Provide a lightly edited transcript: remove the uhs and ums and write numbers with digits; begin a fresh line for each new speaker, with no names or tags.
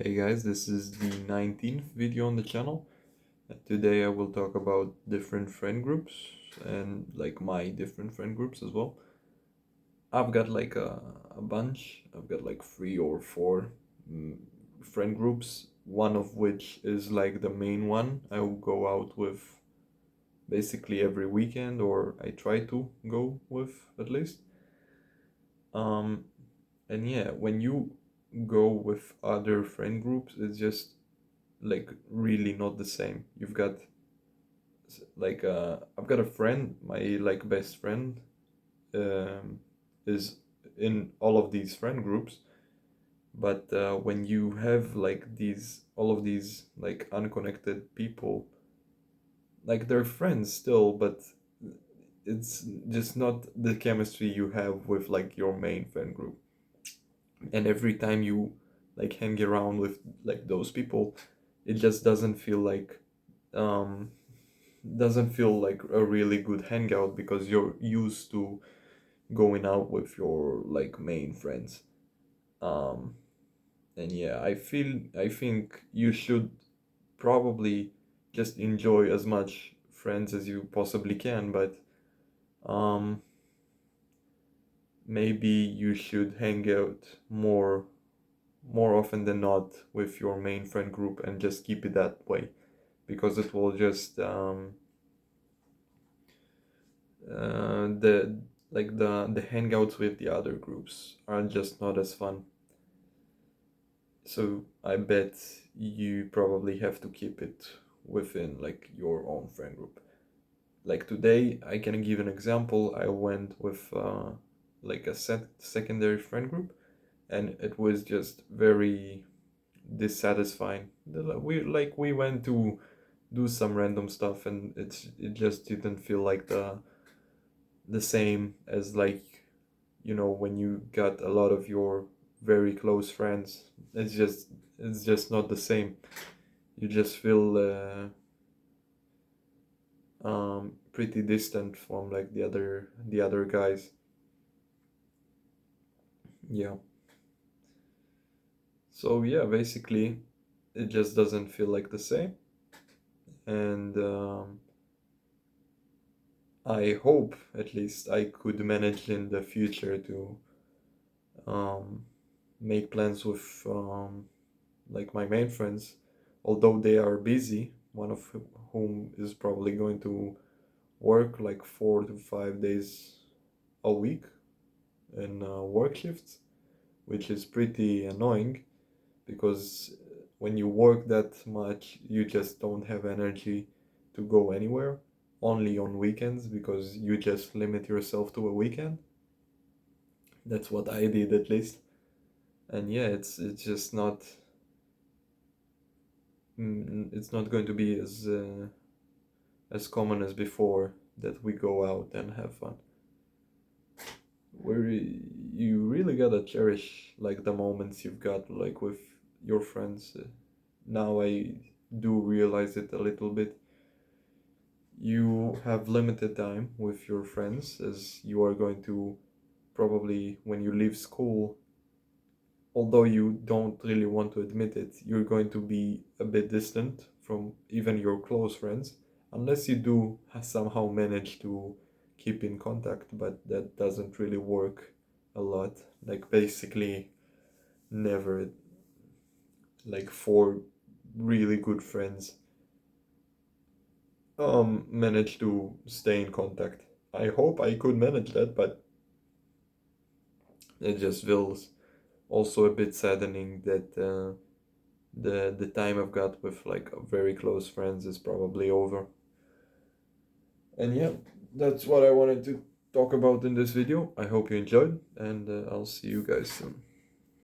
Hey guys, this is the 19th video on the channel. Today I will talk about different friend groups and like my different friend groups as well. I've got like a bunch. I've got like three or four mm, friend groups, one of which is like the main one I will go out with basically every weekend, or I try to go with at least. Um, and yeah, when you go with other friend groups, it's just like really not the same. You've got like I've got a friend, my like best friend, um, is in all of these friend groups. But when you have like these all of these like unconnected people, like they're friends still, but it's just not the chemistry you have with like your main friend group. And every time you like hang around with like those people, it just um doesn't feel like a really good hangout because you're used to going out with your like main friends. um and yeah, I think you should probably just enjoy as much friends as you possibly can, but um maybe you should hang out more often than not with your main friend group and just keep it that way, because it will just the the hangouts with the other groups are just not as fun. So I bet you probably have to keep it within like your own friend group. Like today, I can give an example. I went with like a secondary friend group, and it was just very dissatisfying. We went to do some random stuff, and it just didn't feel like the same as like, you know, when you got a lot of your very close friends. It's just not the same. You just feel pretty distant from like the other guys. Yeah, so yeah, basically it just doesn't feel like the same. And I hope at least I could manage in the future to um, make plans with like my main friends, although they are busy, one of whom is probably going to work like 4 to 5 days a week in work shifts, which is pretty annoying because when you work that much, you just don't have energy to go anywhere, only on weekends, because you just limit yourself to a weekend. That's what I did at least. And yeah, it's just not it's not going to be as common as before that we go out and have fun. Where you really gotta cherish like the moments you've got like with your friends. Now I do realize it a little bit. You have limited time with your friends, as you are going to probably, when you leave school, although you don't really want to admit it, you're going to be a bit distant from even your close friends, unless you do somehow manage to keep in contact, but that doesn't really work a lot. Like, basically, never. Like, four really good friends manage to stay in contact. I hope I could manage that, but it just feels also a bit saddening that the time I've got with like very close friends is probably over. And yeah, that's what I wanted to talk about in this video. I hope you enjoyed, and I'll see you guys soon.